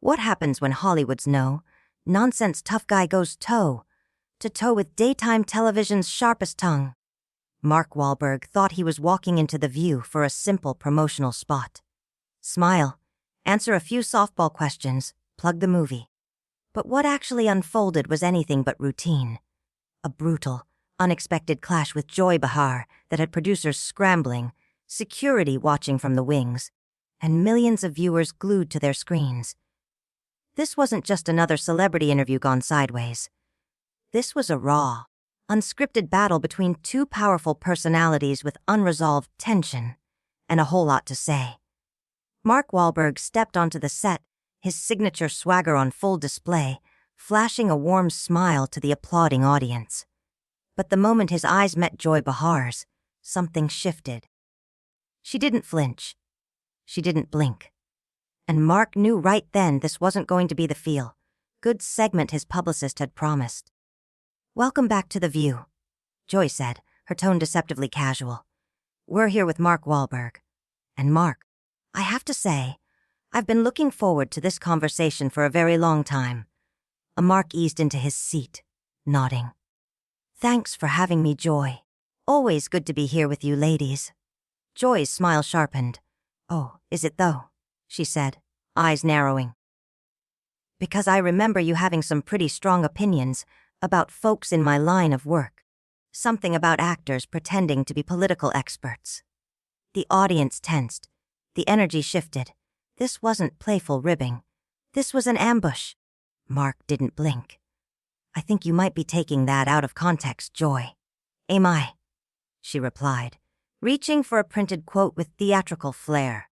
What happens when Hollywood's no-nonsense tough guy goes toe-to-toe with daytime television's sharpest tongue? Mark Wahlberg thought he was walking into The View for a simple promotional spot. Smile, answer a few softball questions, plug the movie. But what actually unfolded was anything but routine. A brutal, unexpected clash with Joy Behar that had producers scrambling, security watching from the wings, and millions of viewers glued to their screens. This wasn't just another celebrity interview gone sideways. This was a raw, unscripted battle between two powerful personalities with unresolved tension and a whole lot to say. Mark Wahlberg stepped onto the set, his signature swagger on full display, flashing a warm smile to the applauding audience. But the moment his eyes met Joy Behar's, something shifted. She didn't flinch. She didn't blink. And Mark knew right then this wasn't going to be the feel-good segment his publicist had promised. "Welcome back to The View," Joy said, her tone deceptively casual. "We're here with Mark Wahlberg. And Mark, I have to say, I've been looking forward to this conversation for a very long time." Mark eased into his seat, nodding. "Thanks for having me, Joy. Always good to be here with you ladies." Joy's smile sharpened. "Oh, is it though?" she said, eyes narrowing. "Because I remember you having some pretty strong opinions about folks in my line of work. Something about actors pretending to be political experts." The audience tensed. The energy shifted. This wasn't playful ribbing. This was an ambush. Mark didn't blink. "I think you might be taking that out of context, Joy." "Am I?" she replied, reaching for a printed quote with theatrical flair.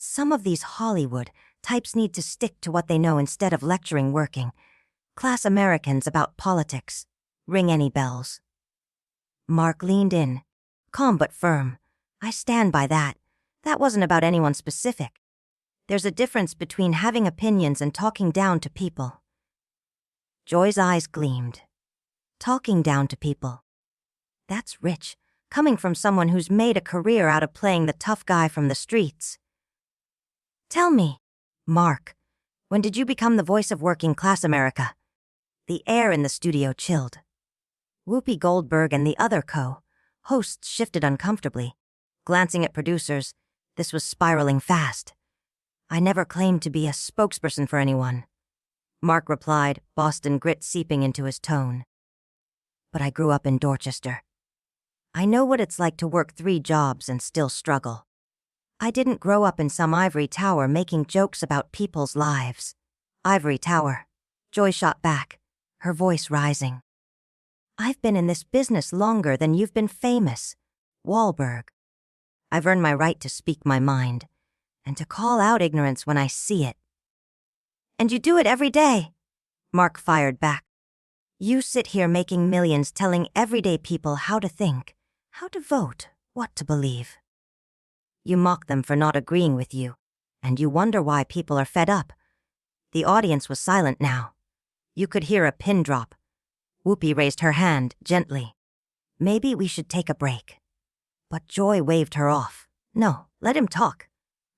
"Some of these Hollywood types need to stick to what they know instead of lecturing working-class Americans about politics. Ring any bells?" Mark leaned in, calm but firm. "I stand by that. That wasn't about anyone specific. There's a difference between having opinions and talking down to people." Joy's eyes gleamed. Talking down to people. That's rich, coming from someone who's made a career out of playing the tough guy from the streets. "Tell me, Mark, when did you become the voice of working-class America?" The air in the studio chilled. Whoopi Goldberg and the other co-hosts shifted uncomfortably, glancing at producers. This was spiraling fast. "I never claimed to be a spokesperson for anyone," Mark replied, Boston grit seeping into his tone. "But I grew up in Dorchester. I know what it's like to work 3 jobs and still struggle. I didn't grow up in some ivory tower making jokes about people's lives." "Ivory tower," Joy shot back, her voice rising. "I've been in this business longer than you've been famous, Wahlberg. I've earned my right to speak my mind, and to call out ignorance when I see it." "And you do it every day," Mark fired back. "You sit here making millions telling everyday people how to think, how to vote, what to believe. You mock them for not agreeing with you, and you wonder why people are fed up." The audience was silent now. You could hear a pin drop. Whoopi raised her hand gently. "Maybe we should take a break." But Joy waved her off. "No, let him talk.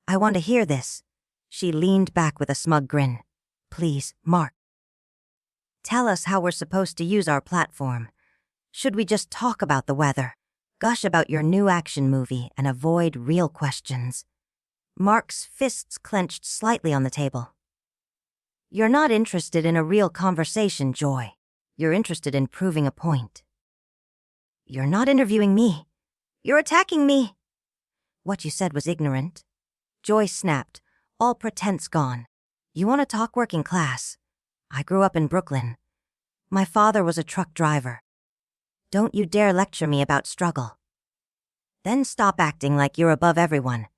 I want to hear this." She leaned back with a smug grin. "Please, Mark. Tell us how we're supposed to use our platform. Should we just talk about the weather, gush about your new action movie, and avoid real questions?" Mark's fists clenched slightly on the table. "You're not interested in a real conversation, Joy. You're interested in proving a point." "You're not interviewing me. You're attacking me." "What you said was ignorant." Joy snapped, all pretense gone. "You want to talk working class? I grew up in Brooklyn. My father was a truck driver. Don't you dare lecture me about struggle. Then stop acting like you're above everyone."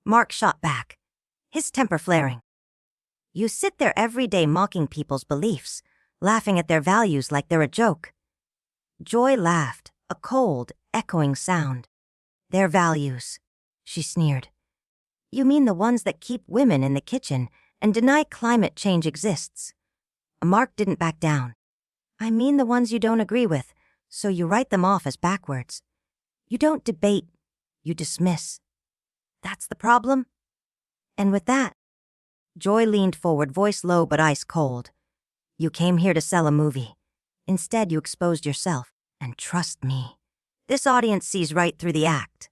Mark shot back, his temper flaring. "You sit there every day mocking people's beliefs, laughing at their values like they're a joke." Joy laughed, a cold, echoing sound. "Their values," she sneered. "You mean the ones that keep women in the kitchen and deny climate change exists?" Mark didn't back down. "I mean the ones you don't agree with, so you write them off as backwards. You don't debate, you dismiss. That's the problem? And with that, Joy leaned forward, voice low but ice cold. You came here to sell a movie. Instead, you exposed yourself. And trust me, this audience sees right through the act.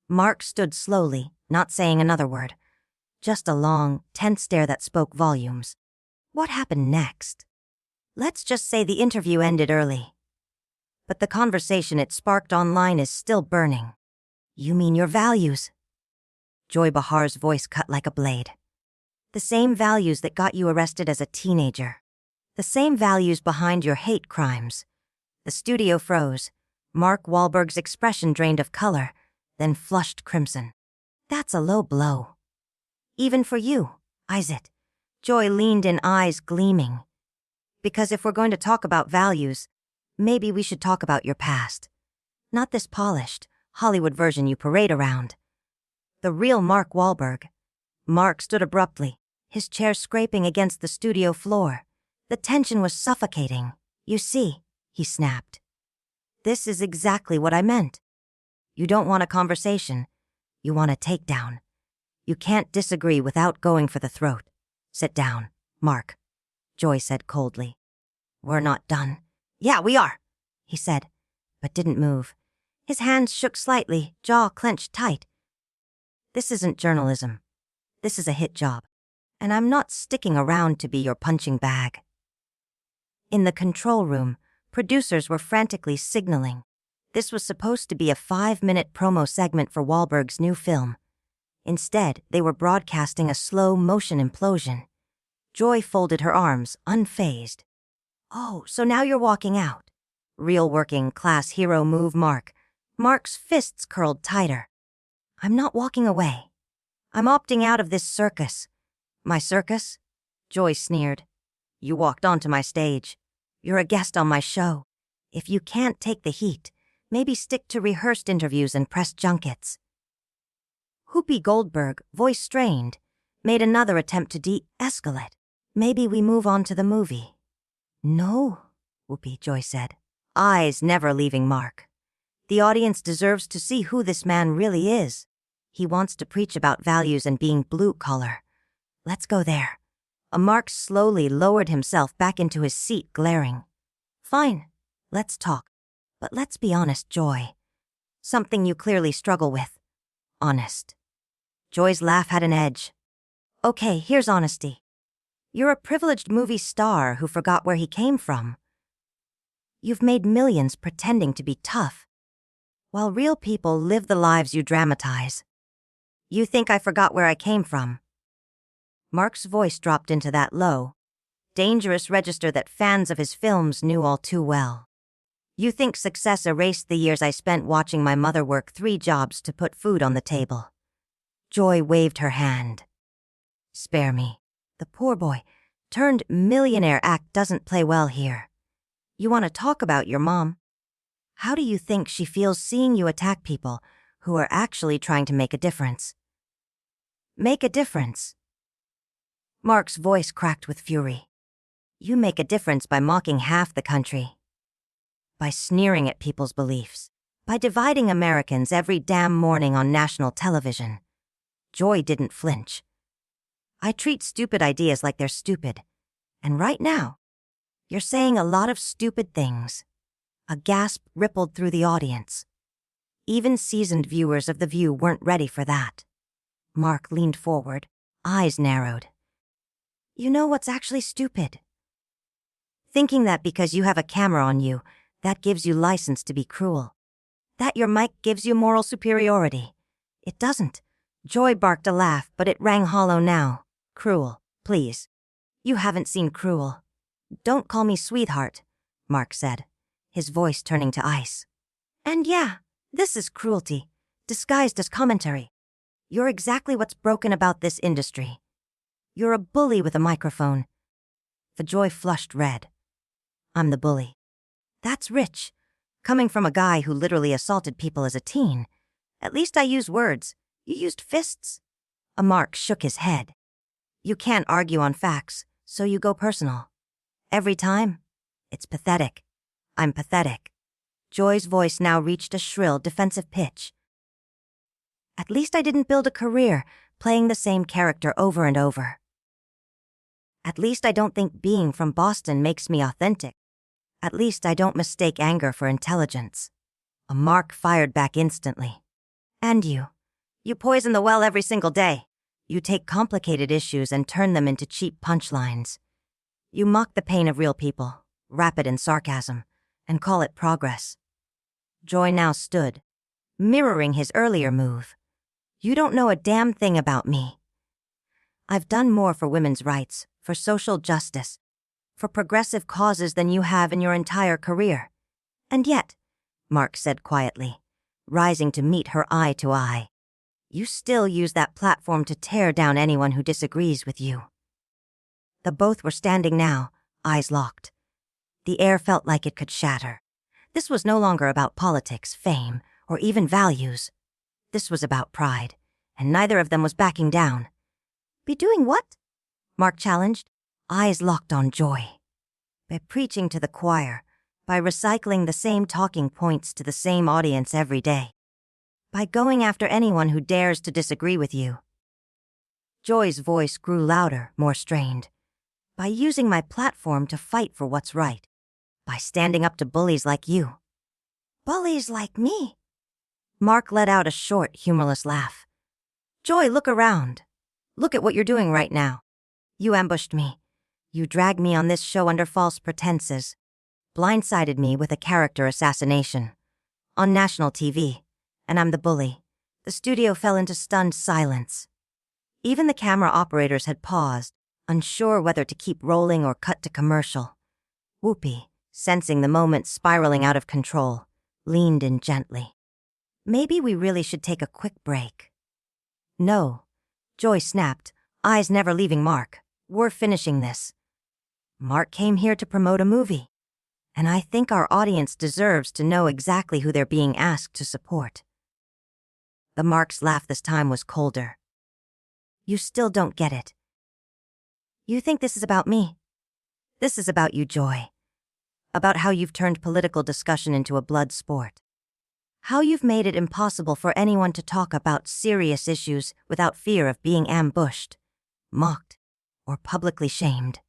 Mark stood slowly, not saying another word. Just a long, tense stare that spoke volumes. What happened next? Let's just say the interview ended early. But the conversation it sparked online is still burning. You mean your values? Joy Behar's voice cut like a blade. The same values that got you arrested as a teenager. The same values behind your hate crimes. The studio froze. Mark Wahlberg's expression drained of color, then flushed crimson. That's a low blow. Even for you, Isaac. Joy leaned in, eyes gleaming. Because if we're going to talk about values, maybe we should talk about your past. Not this polished, Hollywood version you parade around. The real Mark Wahlberg. Mark stood abruptly, his chair scraping against the studio floor. The tension was suffocating. You see, he snapped. This is exactly what I meant. You don't want a conversation. You want a takedown. You can't disagree without going for the throat. Sit down, Mark, Joy said coldly. We're not done. Yeah, we are, he said, but didn't move. His hands shook slightly, jaw clenched tight. This isn't journalism. This is a hit job. And I'm not sticking around to be your punching bag. In the control room, producers were frantically signaling. This was supposed to be a 5-minute promo segment for Wahlberg's new film. Instead, they were broadcasting a slow-motion implosion. Joy folded her arms, unfazed. Oh, so now you're walking out. Real working-class hero move, Mark. Mark's fists curled tighter. I'm not walking away. I'm opting out of this circus. My circus? Joy sneered. You walked onto my stage. You're a guest on my show. If you can't take the heat, maybe stick to rehearsed interviews and press junkets. Whoopi Goldberg, voice strained, made another attempt to de-escalate. Maybe we move on to the movie. No, Whoopi, Joy said, eyes never leaving Mark. The audience deserves to see who this man really is. He wants to preach about values and being blue-collar. Let's go there. Mark slowly lowered himself back into his seat, glaring. Fine, let's talk. But let's be honest, Joy. Something you clearly struggle with. Honest. Joy's laugh had an edge. Okay, here's honesty. You're a privileged movie star who forgot where he came from. You've made millions pretending to be tough, while real people live the lives you dramatize. You think I forgot where I came from? Mark's voice dropped into that low, dangerous register that fans of his films knew all too well. You think success erased the years I spent watching my mother work 3 jobs to put food on the table? Joy waved her hand. Spare me. The poor boy, turned millionaire act doesn't play well here. You want to talk about your mom? How do you think she feels seeing you attack people who are actually trying to make a difference? Make a difference. Mark's voice cracked with fury. You make a difference by mocking half the country. By sneering at people's beliefs. By dividing Americans every damn morning on national television. Joy didn't flinch. I treat stupid ideas like they're stupid. And right now, you're saying a lot of stupid things. A gasp rippled through the audience. Even seasoned viewers of The View weren't ready for that. Mark leaned forward, eyes narrowed. You know what's actually stupid? Thinking that because you have a camera on you, that gives you license to be cruel. That your mic gives you moral superiority. It doesn't. Joy barked a laugh, but it rang hollow now. Cruel, please. You haven't seen Cruel. Don't call me sweetheart, Mark said, his voice turning to ice. And yeah, this is cruelty, disguised as commentary. You're exactly what's broken about this industry. You're a bully with a microphone. The Joy flushed red. I'm the bully. That's rich, coming from a guy who literally assaulted people as a teen. At least I use words. You used fists. Mark shook his head. You can't argue on facts, so you go personal. Every time? It's pathetic. I'm pathetic. Joy's voice now reached a shrill, defensive pitch. At least I didn't build a career playing the same character over and over. At least I don't think being from Boston makes me authentic. At least I don't mistake anger for intelligence. Mark fired back instantly. And you. You poison the well every single day. You take complicated issues and turn them into cheap punchlines. You mock the pain of real people, wrap it in sarcasm, and call it progress. Joy now stood, mirroring his earlier move. You don't know a damn thing about me. I've done more for women's rights, for social justice, for progressive causes than you have in your entire career. And yet, Mark said quietly, rising to meet her eye to eye, you still use that platform to tear down anyone who disagrees with you. The both were standing now, eyes locked. The air felt like it could shatter. This was no longer about politics, fame, or even values. This was about pride, and neither of them was backing down. Be doing what? Mark challenged, eyes locked on Joy. By preaching to the choir, by recycling the same talking points to the same audience every day, by going after anyone who dares to disagree with you. Joy's voice grew louder, more strained. By using my platform to fight for what's right. By standing up to bullies like you. Bullies like me? Mark let out a short, humorless laugh. Joy, look around. Look at what you're doing right now. You ambushed me. You dragged me on this show under false pretenses. Blindsided me with a character assassination. On national TV. And I'm the bully. The studio fell into stunned silence. Even the camera operators had paused, unsure whether to keep rolling or cut to commercial. Whoopi, sensing the moment spiraling out of control, leaned in gently. Maybe we really should take a quick break. No, Joy snapped, eyes never leaving Mark. We're finishing this. Mark came here to promote a movie, and I think our audience deserves to know exactly who they're being asked to support. The Mark's laugh this time was colder. You still don't get it. You think this is about me? This is about you, Joy. About how you've turned political discussion into a blood sport. How you've made it impossible for anyone to talk about serious issues without fear of being ambushed, mocked, or publicly shamed.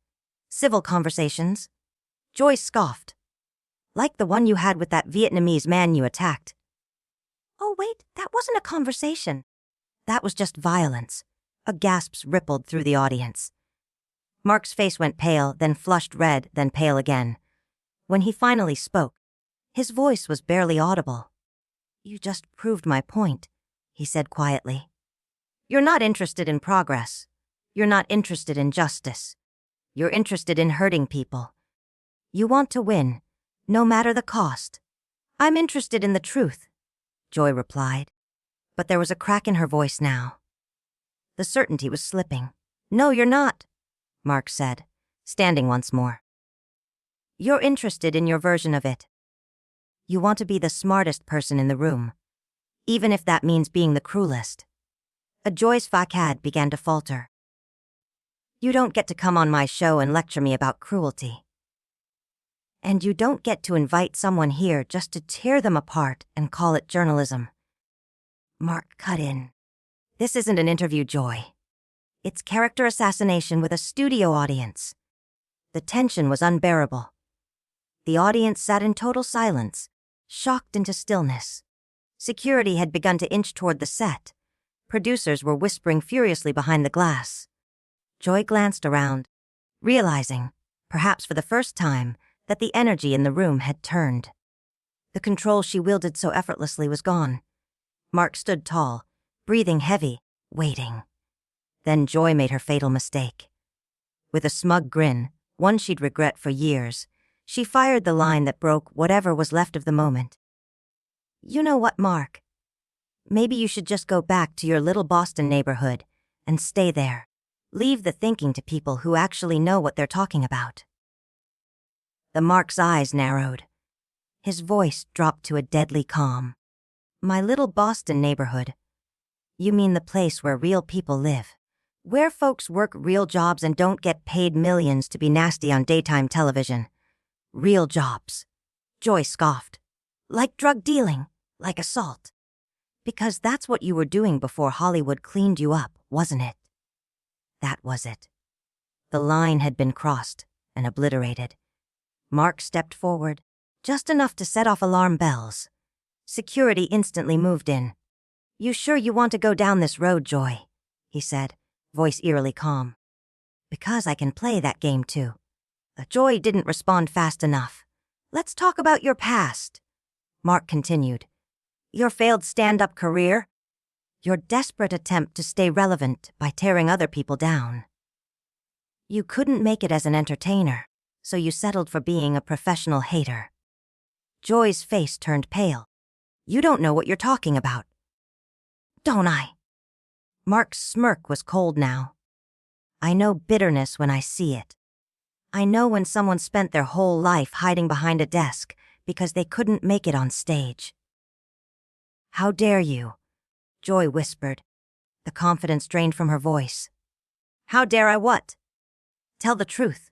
Civil conversations. Joy scoffed. Like the one you had with that Vietnamese man you attacked. Oh wait, that wasn't a conversation. That was just violence. A gasp rippled through the audience. Mark's face went pale, then flushed red, then pale again. When he finally spoke, his voice was barely audible. You just proved my point, he said quietly. You're not interested in progress. You're not interested in justice. You're interested in hurting people. You want to win, no matter the cost. I'm interested in the truth, Joy replied. But there was a crack in her voice now. The certainty was slipping. No, you're not, Mark said, standing once more. You're interested in your version of it. You want to be the smartest person in the room, even if that means being the cruelest. Joy's facade began to falter. You don't get to come on my show and lecture me about cruelty. And you don't get to invite someone here just to tear them apart and call it journalism. Mark cut in. This isn't an interview, Joy. It's character assassination with a studio audience. The tension was unbearable. The audience sat in total silence, shocked into stillness. Security had begun to inch toward the set. Producers were whispering furiously behind the glass. Joy glanced around, realizing, perhaps for the first time, that the energy in the room had turned. The control she wielded so effortlessly was gone. Mark stood tall, breathing heavy, waiting. Then Joy made her fatal mistake. With a smug grin, one she'd regret for years, she fired the line that broke whatever was left of the moment. You know what, Mark? Maybe you should just go back to your little Boston neighborhood and stay there. Leave the thinking to people who actually know what they're talking about. The Mark's eyes narrowed. His voice dropped to a deadly calm. My little Boston neighborhood. You mean the place where real people live. Where folks work real jobs and don't get paid millions to be nasty on daytime television. Real jobs. Joy scoffed. Like drug dealing, like assault. Because that's what you were doing before Hollywood cleaned you up, wasn't it? That was it. The line had been crossed and obliterated. Mark stepped forward, just enough to set off alarm bells. Security instantly moved in. "You sure you want to go down this road, Joy?" he said, voice eerily calm. "Because I can play that game too." Joy didn't respond fast enough. "Let's talk about your past," Mark continued. "Your failed stand-up career, your desperate attempt to stay relevant by tearing other people down. You couldn't make it as an entertainer, so you settled for being a professional hater." Joy's face turned pale. "You don't know what you're talking about." "Don't I?" Mark's smirk was cold now. "I know bitterness when I see it. I know when someone spent their whole life hiding behind a desk because they couldn't make it on stage." "How dare you?" Joy whispered, the confidence drained from her voice. "How dare I what?" "Tell the truth."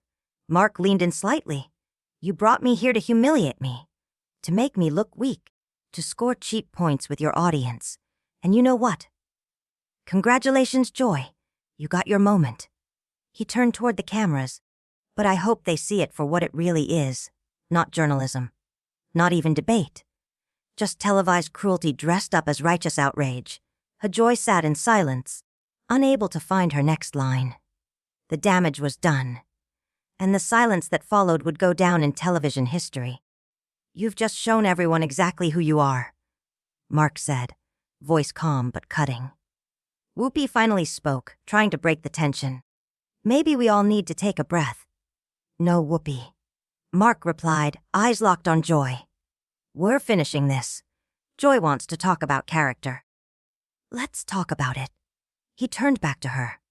Mark leaned in slightly. "You brought me here to humiliate me, to make me look weak, to score cheap points with your audience. And you know what? Congratulations, Joy. You got your moment." He turned toward the cameras. "But I hope they see it for what it really is. Not journalism. Not even debate. Just televised cruelty dressed up as righteous outrage." Joy sat in silence, unable to find her next line. The damage was done, and the silence that followed would go down in television history. "You've just shown everyone exactly who you are," Mark said, voice calm but cutting. Whoopi finally spoke, trying to break the tension. "Maybe we all need to take a breath." "No, Whoopi," Mark replied, eyes locked on Joy. "We're finishing this. Joy wants to talk about character." "Let's talk about it." He turned back to her.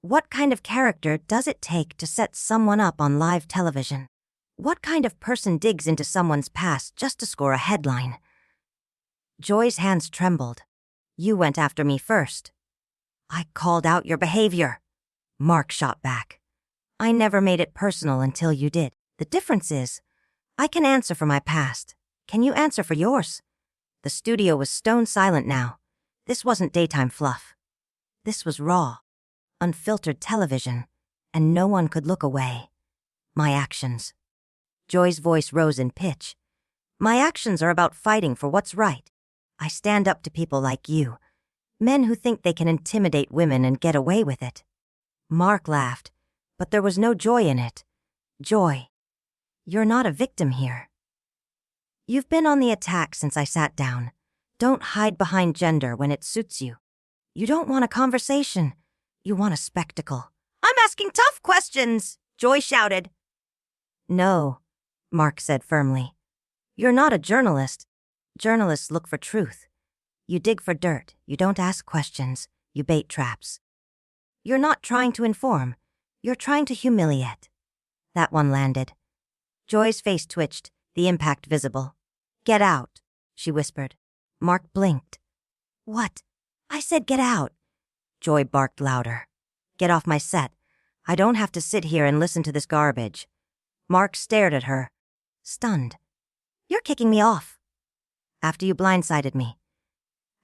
"What kind of character does it take to set someone up on live television? What kind of person digs into someone's past just to score a headline?" Joy's hands trembled. "You went after me first." "I called out your behavior," Mark shot back. "I never made it personal until you did. The difference is, I can answer for my past. Can you answer for yours?" The studio was stone silent now. This wasn't daytime fluff. This was raw, unfiltered television, and no one could look away. "My actions." Joy's voice rose in pitch. "My actions are about fighting for what's right. I stand up to people like you, men who think they can intimidate women and get away with it." Mark laughed, but there was no joy in it. "Joy, you're not a victim here. You've been on the attack since I sat down. Don't hide behind gender when it suits you. You don't want a conversation. You want a spectacle." "I'm asking tough questions," Joy shouted. "No," Mark said firmly. "You're not a journalist. Journalists look for truth. You dig for dirt. You don't ask questions. You bait traps. You're not trying to inform. You're trying to humiliate." That one landed. Joy's face twitched, the impact visible. "Get out," she whispered. Mark blinked. "What?" "I said get out." Joy barked louder. "Get off my set. I don't have to sit here and listen to this garbage." Mark stared at her, stunned. "You're kicking me off." "After you blindsided me.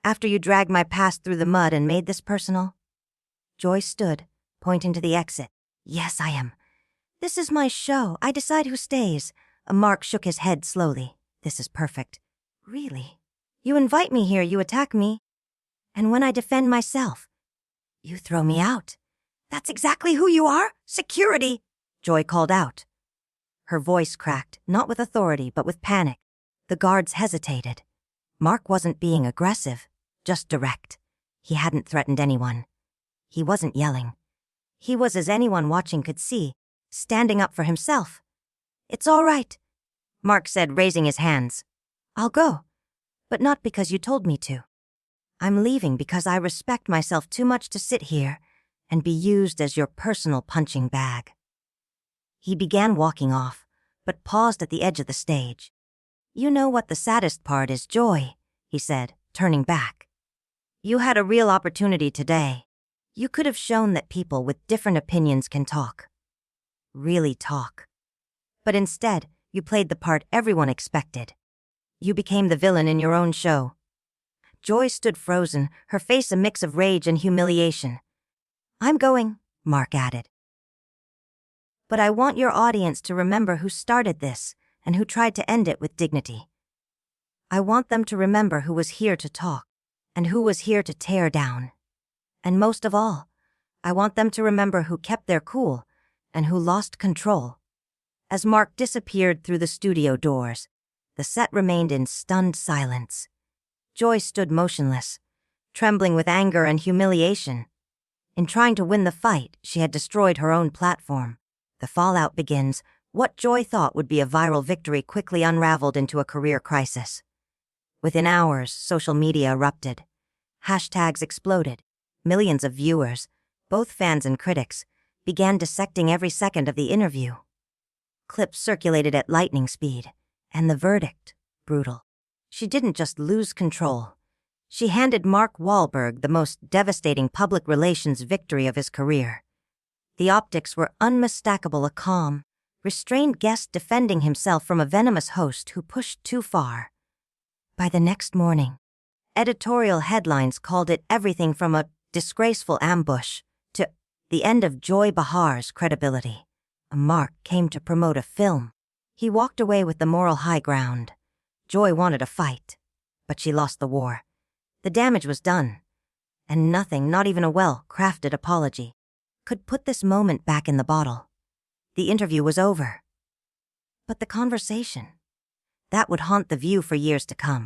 After you dragged my past through the mud and made this personal." Joy stood, pointing to the exit. "Yes, I am. This is my show. I decide who stays." Mark shook his head slowly. "This is perfect." "Really? You invite me here, you attack me. And when I defend myself, you throw me out. That's exactly who you are? Security!" Joy called out. Her voice cracked, not with authority, but with panic. The guards hesitated. Mark wasn't being aggressive, just direct. He hadn't threatened anyone. He wasn't yelling. He was, as anyone watching could see, standing up for himself. "It's all right," Mark said, raising his hands. "I'll go, but not because you told me to. I'm leaving because I respect myself too much to sit here and be used as your personal punching bag." He began walking off, but paused at the edge of the stage. "You know what the saddest part is, Joy," he said, turning back. "You had a real opportunity today. You could have shown that people with different opinions can talk. Really talk. But instead, you played the part everyone expected. You became the villain in your own show." Joy stood frozen, her face a mix of rage and humiliation. "I'm going," Mark added. But I want your audience to remember who started this and who tried to end it with dignity. I want them to remember who was here to talk and who was here to tear down. And most of all, I want them to remember who kept their cool and who lost control. As Mark disappeared through the studio doors, the set remained in stunned silence. Joy stood motionless, trembling with anger and humiliation. In trying to win the fight, she had destroyed her own platform. The fallout begins. What Joy thought would be a viral victory quickly unraveled into a career crisis. Within hours, social media erupted. Hashtags exploded. Millions of viewers, both fans and critics, began dissecting every second of the interview. Clips circulated at lightning speed, and the verdict, brutal. She didn't just lose control. She handed Mark Wahlberg the most devastating public relations victory of his career. The optics were unmistakable: a calm, restrained guest defending himself from a venomous host who pushed too far. By the next morning, editorial headlines called it everything from a disgraceful ambush to the end of Joy Behar's credibility. Mark came to promote a film. He walked away with the moral high ground. Joy wanted a fight, but she lost the war. The damage was done, and nothing, not even a well-crafted apology, could put this moment back in the bottle. The interview was over. But the conversation, that would haunt The View for years to come.